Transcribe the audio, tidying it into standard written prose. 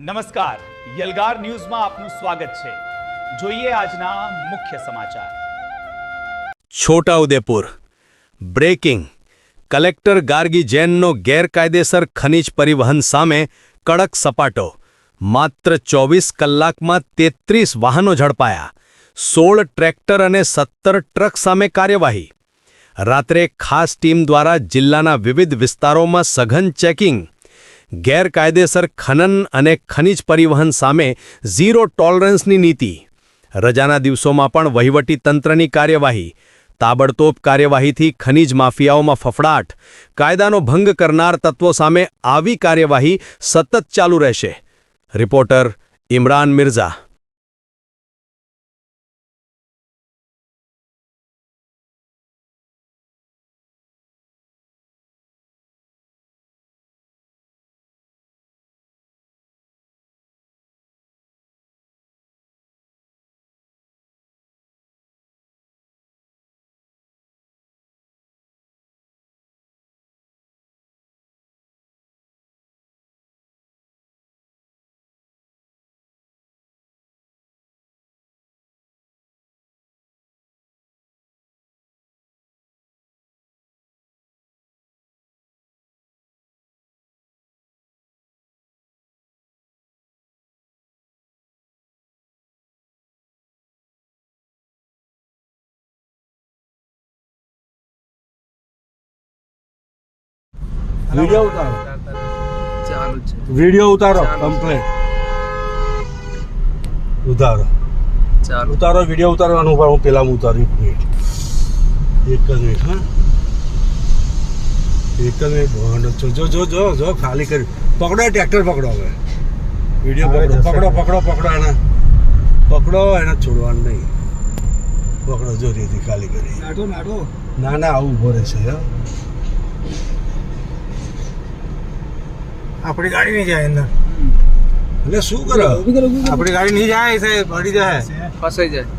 નમસ્કાર, યલગાર ન્યૂઝમાં આપનું સ્વાગત છે. જોઈએ આજના મુખ્ય સમાચાર. છોટાઉદેપુર બ્રેકિંગ. કલેક્ટર ગાર્ગી જૈનનો ગેરકાયદેસર ખનીજ પરિવહન સામે કડક સપાટો. માત્ર 24 કલાકમાં 33 વાહનો ઝડપાયા. 16 ટ્રેક્ટર અને 17 ટ્રક સામે કાર્યવાહી. રાત્રે ખાસ ટીમ દ્વારા જિલ્લાના વિવિધ વિસ્તારોમાં સઘન ચેકિંગ. ગેરકાયદેસર ખનન અને ખનીજ પરિવહન સામે ઝીરો ટોલરન્સની નીતિ. રજાના દિવસોમાં પણ વહીવટી તંત્રની કાર્યવાહી. તાબડતોબ કાર્યવાહીથી ખનીજ માફિયાઓમાં ફફડાટ. કાયદાનો ભંગ કરનાર તત્વો સામે આવી કાર્યવાહી સતત ચાલુ રહેશે. રિપોર્ટર ઇમરાન મિર્ઝા. वीडियो उतारो चालू છે वीडियो उतारो कंप्लेट उतारो ચાલુ उतारो वीडियो उतारવાનું ઉપર હું પેલા ઉતારી મિનિટ એક જ મિનિટ હા એક જ મિનિટ જો જો જો જો ખાલી કરી પકડો ટ્રેક્ટર પકડો હવે વિડિયો પકડો એને છોડવાનું નહીં પકડો જો રીતિ ખાલી કરી ના આવું ઉભો રહેશે હા આપણી ગાડી નહીં જાય અંદર એટલે શું કરો આપણી ગાડી નહીં જાય સાહેબ પડી જાય ફસાઈ જાય